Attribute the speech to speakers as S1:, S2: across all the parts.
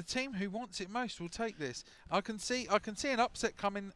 S1: team who wants it most will take this. I can see an upset coming,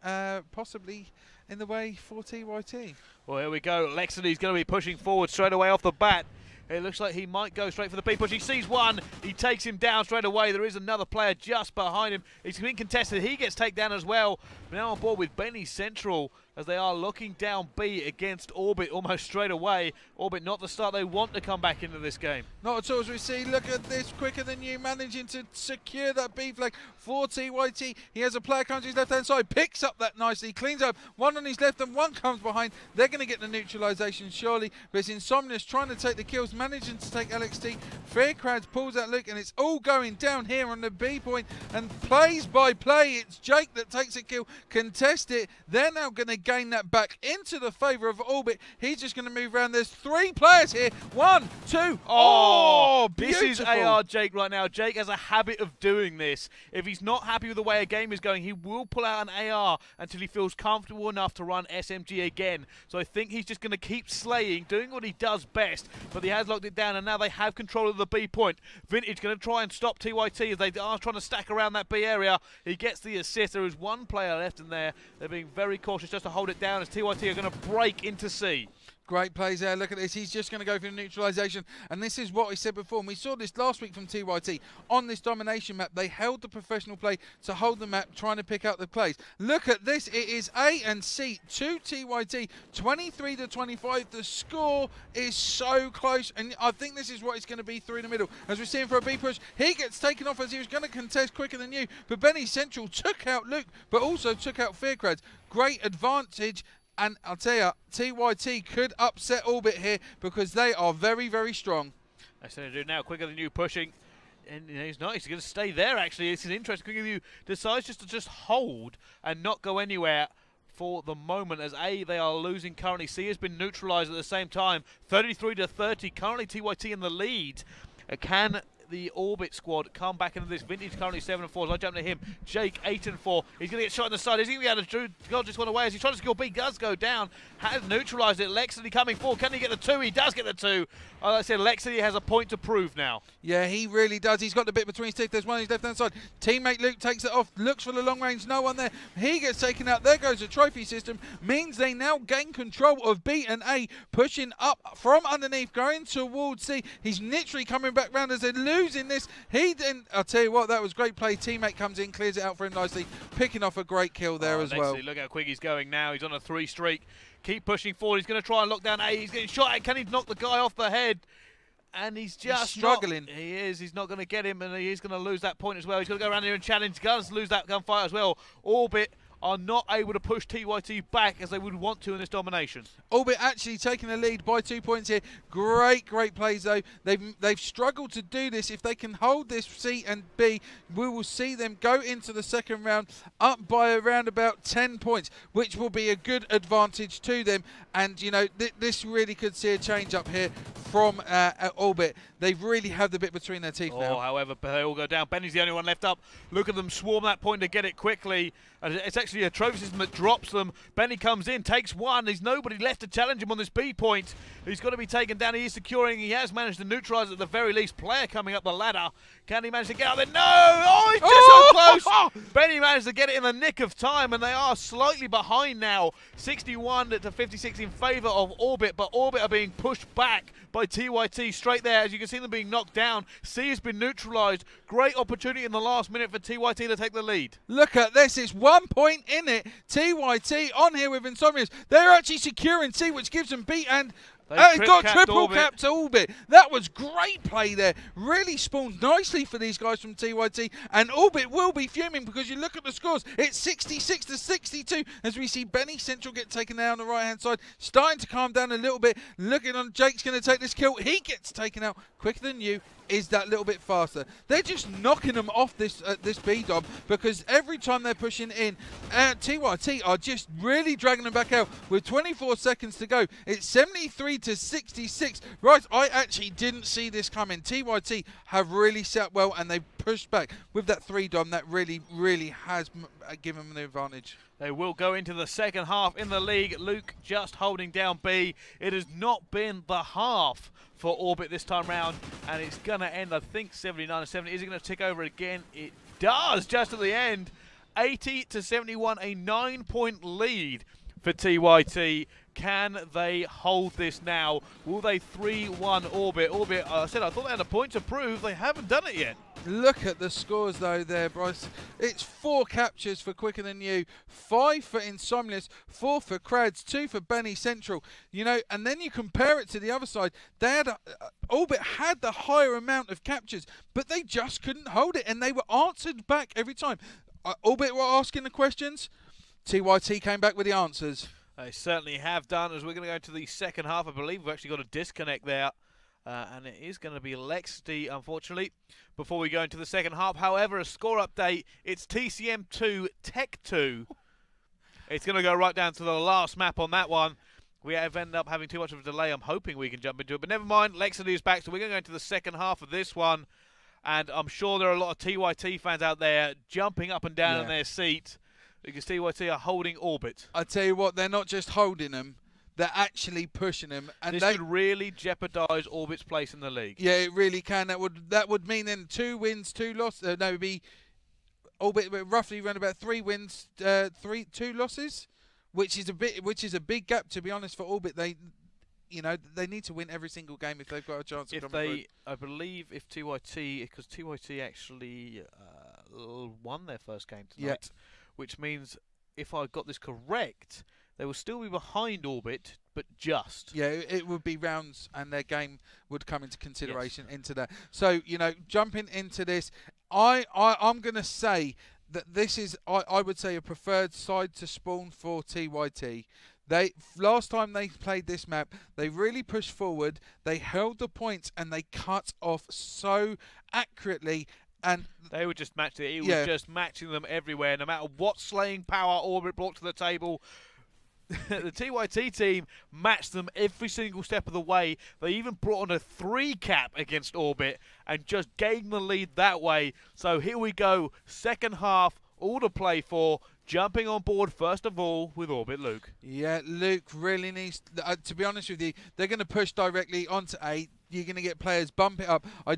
S1: possibly in the way for TYT.
S2: Well, here we go. Lexity's going to be pushing forward straight away off the bat. It looks like he might go straight for the B-push. He sees one. He takes him down straight away. There is another player just behind him. He's being contested. He gets taken down as well. Now on board with Benny Central as they are looking down B against Orbit almost straight away. Orbit not the start they want to come back into this game.
S1: Not at all, as we see. Look at this, QwiKer than you, managing to secure that B flag for TYT. He has a player comes to his left-hand side, picks up that nicely, cleans up. One on his left and one comes behind. They're going to get the neutralization surely, but it's Insomulus trying to take the kills, managing to take LXT. TYT Crads pulls that look, and it's all going down here on the B point, and plays by play, it's Jake that takes a kill, contest it. They're now going to gain that back into the favour of Orbit. He's just going to move around. There's 3 players here. 1, 2. Oh, beautiful.
S2: This is AR Jake right now. Jake has a habit of doing this. If he's not happy with the way a game is going, he will pull out an AR until he feels comfortable enough to run SMG again. So I think he's just going to keep slaying, doing what he does best. But he has locked it down, and now they have control of the B point. Vintage going to try and stop TYT as they are trying to stack around that B area. He gets the assist. There is 1 player left in there. They're being very cautious just to hold it down as TYT are going to break into C.
S1: Great plays there. Look at this. He's just going to go for the neutralization. And this is what I said before. And we saw this last week from TYT. On this domination map, they held the professional play to hold the map, trying to pick out the plays. Look at this. It is A and C to TYT. 23-25. The score is so close. And I think this is what it's going to be through the middle. As we're seeing for a B push, he gets taken off as he was going to contest QwiKer than you. But Benny Central took out Luke, but also took out TYT Crads. Great advantage. And I'll tell you, TYT could upset Orbit here because they are very, very strong.
S2: That's what they do now. QwiKer than you pushing. And you know, he's not. He's going to stay there, actually. This is interesting. QwiKer than you decides just to hold and not go anywhere for the moment, as A, they are losing currently. C has been neutralized at the same time. 33-30. Currently, TYT in the lead. Can the Orbit squad come back into this? Vintage currently 7-4. As I jump to him, Jake 8-4. He's going to get shot in the side. Is he going to be able to dodge this one away? As he tries to score B, does go down. Has neutralized it. Lexity coming forward. Can he get the 2? He does get the 2. Like I said, Lexity has a point to prove now.
S1: Yeah, he really does. He's got the bit between his teeth. There's one on his left-hand side. Teammate Luke takes it off. Looks for the long range. No one there. He gets taken out. There goes the trophy system. Means they now gain control of B and A. Pushing up from underneath. Going towards C. He's literally coming back round as they're losing this. He then, I'll tell you what, that was great play. Teammate comes in, clears it out for him nicely. Picking off a great kill there as well.
S2: Look how quick he's going now. He's on a 3 streak. Keep pushing forward. He's going to try and lock down A. He's getting shot at. Can he knock the guy off the head? And he's just
S1: struggling.
S2: He is. He's not going to get him, and he's going to lose that point as well. He's going to go around here and challenge. Does lose that gunfight as well. Orbit are not able to push TYT back as they would want to in this domination.
S1: Orbit actually taking the lead by 2 points here. Great plays though. They've struggled to do this. If they can hold this C and B, we will see them go into the second round up by around about 10 points, which will be a good advantage to them. And you know, this really could see a change up here from Orbit. They've really had the bit between their teeth now.
S2: However, they all go down. Benny's the only one left up. Look at them swarm that point to get it quickly. And it's actually a trophy system that drops them. Benny comes in, takes one. There's nobody left to challenge him on this B point. He's got to be taken down. He is securing. He has managed to neutralize at the very least. Player coming up the ladder. Can he manage to get out there? No! Oh, he's just so close. Benny managed to get it in the nick of time, and they are slightly behind now. 61-56 in favor of Orbit, but Orbit are being pushed back by TYT straight there. As you can see them being knocked down. C has been neutralized. Great opportunity in the last minute for TYT to take the lead.
S1: Look at this. It's 1 point in it. TYT on here with Insomulus. They're actually securing C, which gives them B, and got triple cap to Orbit. That was great play there. Really spawned nicely for these guys from TYT. And Orbit will be fuming because you look at the scores. It's 66-62 as we see Benny Central get taken down on the right-hand side. Starting to calm down a little bit. Looking on Jake's going to take this kill. He gets taken out quicker than you. Is that little bit faster. They're just knocking them off this B-dom because every time they're pushing in, TYT are just really dragging them back out with 24 seconds to go. It's 73-66. Right, I actually didn't see this coming. TYT have really set well and they've pushed back with that 3-dom that really has given them the advantage.
S2: They will go into the second half in the league. Luke just holding down B. It has not been the half for Orbit this time round, and it's going to end, I think, 79-70. Is it going to tick over again? It does, just at the end. 80-71, a 9-point lead for TYT. Can they hold this now? Will they 3-1 Orbit? Orbit, I said I thought they had a point to prove. They haven't done it yet.
S1: Look at the scores though there, Bryce. It's 4 captures for QwiKer Than You, 5 for Insomulus, 4 for Crads, 2 for Benny Central. You know, and then you compare it to the other side. They had Orbit had the higher amount of captures, but they just couldn't hold it, and they were answered back every time. Orbit were asking the questions. TYT came back with the answers.
S2: They certainly have done. As we're going to go to the second half, I believe we've actually got a disconnect there. And it is going to be Lexity, unfortunately, before we go into the second half. However, a score update, it's TCM 2, Tech 2. It's going to go right down to the last map on that one. We have ended up having too much of a delay. I'm hoping we can jump into it. But never mind, Lexity is back. So we're going to go into the second half of this one. And I'm sure there are a lot of TYT fans out there jumping up and down in their seat because TYT are holding Orbit.
S1: I tell you what, they're not just holding them. They're actually pushing them, and
S2: this could really jeopardise Orbit's place in the league. Yeah,
S1: it really can. That would mean then 2 wins, 2 losses. No, it would be Orbit roughly around about 3 wins, 2 losses, which is a big gap, to be honest, for Orbit. They need to win every single game if they've got a chance.
S2: I believe if TYT, because TYT actually won their first game tonight, which means if I got this correct, they will still be behind Orbit, but just.
S1: Yeah, it would be rounds, and their game would come into consideration into that. So, you know, jumping into this, I'm going to say that this is, I would say, a preferred side to spawn for TYT. Last time they played this map, they really pushed forward, they held the points, and they cut off so accurately. And
S2: they would just match it. It was just matching them everywhere, no matter what slaying power Orbit brought to the table. The TYT team matched them every single step of the way. They even brought on a 3-cap against Orbit and just gained the lead that way. So here we go, second half, all to play for. Jumping on board first of all with Orbit Luke.
S1: Yeah, Luke really needs, to be honest with you, they're going to push directly onto 8. You're going to get players bump it up. I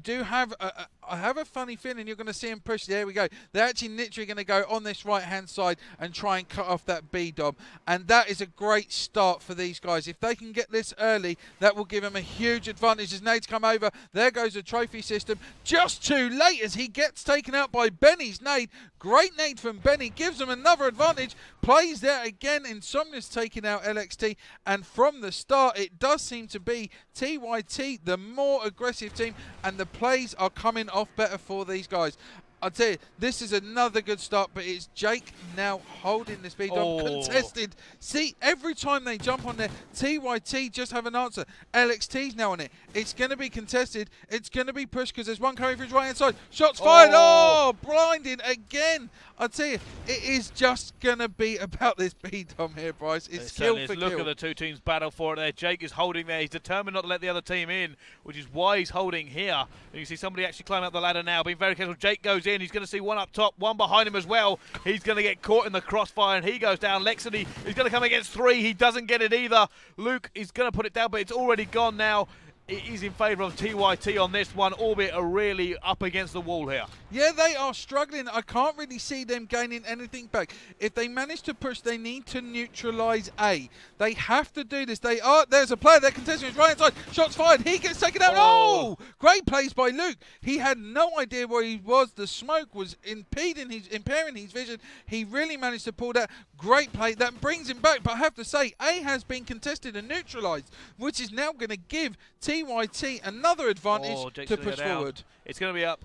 S1: have a funny feeling you're going to see them push. There we go. They're actually literally going to go on this right-hand side and try and cut off that B dom. And that is a great start for these guys. If they can get this early, that will give them a huge advantage as nades come over. There goes the trophy system. Just too late as he gets taken out by Benny's nade. Great nade from Benny. Gives them another advantage. Plays there again. Insomulus taking out LXT. And from the start, it does seem to be TYT, the more aggressive team, and the plays are coming off better for these guys. I'll tell you, this is another good start, but it's Jake now holding the speed on, contested. See, every time they jump on there, TYT just have an answer. LXT's now on it. It's going to be contested. It's going to be pushed because there's one coming from his right-hand side. Shots fired. Oh, blinded again. I'll tell you, it is just going to be about this B-dom here, Bryce. It's kill for kill.
S2: Look at the two teams battle for it there. Jake is holding there. He's determined not to let the other team in, which is why he's holding here. And you can see somebody actually climb up the ladder now, being very careful. Jake goes in. He's going to see one up top, one behind him as well. He's going to get caught in the crossfire, and he goes down. Lexity is going to come against 3. He doesn't get it either. Luke is going to put it down, but it's already gone now. It is in favour of TYT on this one. Orbit are really up against the wall here.
S1: Yeah, they are struggling. I can't really see them gaining anything back. If they manage to push, they need to neutralise A. They have to do this. There's a player there contesting his right hand side. Shots fired. He gets taken out. Oh! Great plays by Luke. He had no idea where he was. The smoke was impairing his vision. He really managed to pull that. Great play. That brings him back. But I have to say, A has been contested and neutralised, which is now going to give TYT another advantage to push forward.
S2: It's going to be up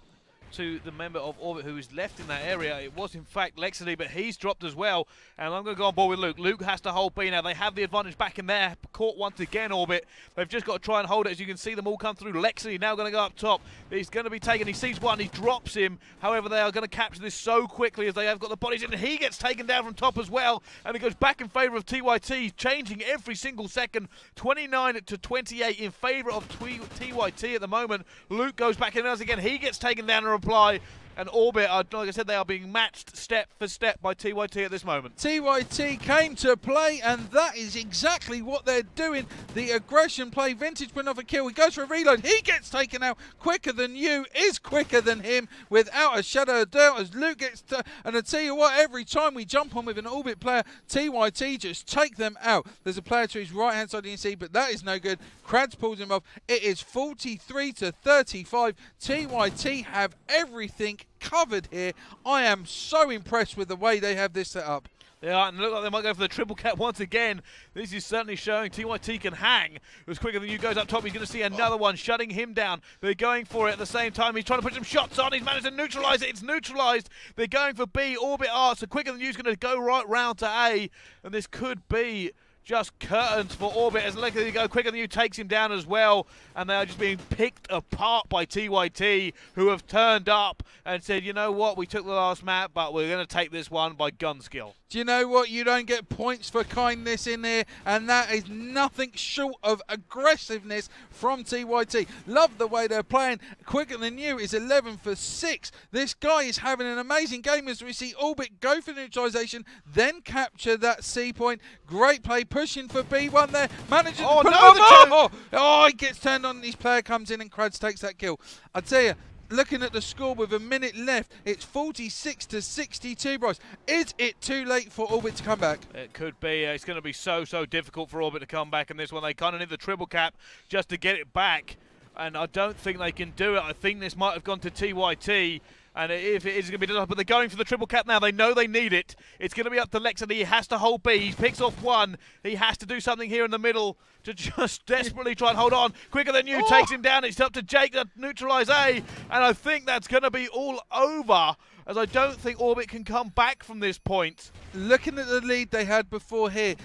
S2: to the member of Orbit who is left in that area. It was in fact Lexity, but he's dropped as well. And I'm going to go on board with Luke. Luke has to hold B now. They have the advantage back in there. Caught once again, Orbit. They've just got to try and hold it. As you can see them all come through. Lexity now going to go up top. He's going to be taken. He sees one. He drops him. However, they are going to capture this so quickly as they have got the bodies in. And he gets taken down from top as well. And it goes back in favour of TYT, changing every single second. 29-28 in favour of TYT at the moment. Luke goes back in again. He gets taken down in reply. and Orbit are, like I said, they are being matched step for step by TYT at this moment.
S1: TYT came to play, and that is exactly what they're doing. The aggression play. Vintage putting off a kill. He goes for a reload. He gets taken out. Quicker than you is quicker than him, without a shadow of doubt, as Luke gets to, and I tell you what, every time we jump on with an Orbit player, TYT just take them out. There's a player to his right hand side, you can see, but that is no good. Crads pulls him off. It is 43 to 35. TYT have everything covered here. I am so impressed with the way they have this set up.
S2: They are, and look like they might go for the triple cap once again. This is certainly showing TYT can hang. It was quicker than you goes up top. He's going to see another one shutting him down. They're going for it at the same time. He's trying to put some shots on. He's managed to neutralise it. It's neutralised. They're going for B. Orbit R. So quicker than you's going to go right round to A. And this could be just curtains for Orbit, as lucky they go. Quicker than you takes him down as well, and they are just being picked apart by TYT, who have turned up and said, you know what, we took the last map, but we're going to take this one by gun skill.
S1: Do you know what? You don't get points for kindness in here, and that is nothing short of aggressiveness from TYT. Love the way they're playing. Quicker than you is 11 for 6. This guy is having an amazing game, as we see Orbit go for neutralization, then capture that C point. Great play, pushing for B1 there. Managing to put it on he gets turned on. His player comes in and Crads takes that kill. I tell you, looking at the score with a minute left, it's 46 to 62, Bryce. Is it too late for Orbit to come back?
S2: It could be. It's going to be so difficult for Orbit to come back in this one. They kind of need the triple cap just to get it back, and I don't think they can do it. I think this might have gone to TYT. And if it is going to be done, but they're going for the triple cap now. They know they need it. It's going to be up to Lex, and he has to hold B. He picks off one. He has to do something here in the middle to just desperately try and hold on. Quicker than you takes him down. It's up to Jake to neutralise A. And I think that's going to be all over, as I don't think Orbit can come back from this point.
S1: Looking at the lead they had before here,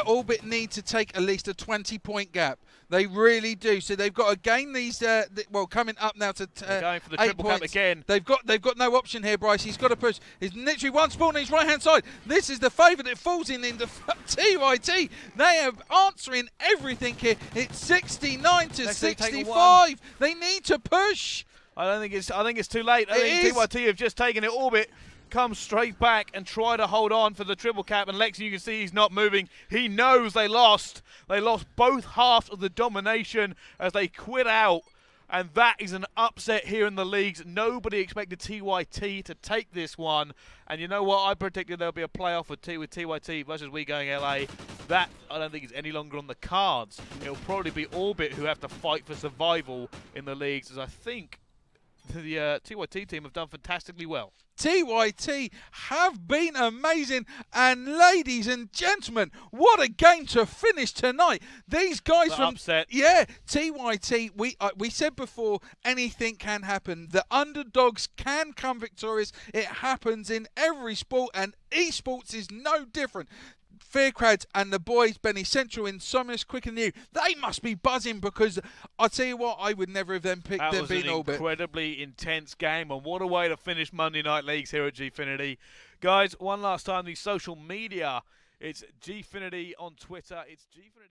S1: Orbit need to take at least a 20-point gap. They really do. So they've got to gain these. Well, coming up now to
S2: going for the triple cap again.
S1: They've got no option here, Bryce. He's got to push. He's literally one spawn on his right hand side. This is the favour that falls into TYT. They are answering everything here. It's 69 to 65. They need to push.
S2: I think it's too late. I think TYT have just taken it. Orbit come straight back and try to hold on for the triple cap, and Lex, you can see he's not moving. He knows they lost. They lost both halves of the domination as they quit out, and that is an upset here in the leagues. Nobody expected TYT to take this one, and you know what? I predicted there'll be a playoff with TYT versus We Going LA. That, I don't think, is any longer on the cards. It'll probably be Orbit who have to fight for survival in the leagues, as I think the TYT team have done fantastically well.
S1: TYT have been amazing, and ladies and gentlemen, what a game to finish tonight. These guys from
S2: upset.
S1: Yeah, TYT, we said before, anything can happen. The underdogs can come victorious. It happens in every sport, and esports is no different. Crads and the boys, Benny, Central, Insomulus, QwiKer and you, they must be buzzing, because I tell you what, I would never have then picked them being Orbit.
S2: That was an incredibly intense game, and what a way to finish Monday Night Leagues here at Gfinity. Guys, one last time, the social media, it's Gfinity on Twitter, it's Gfinity.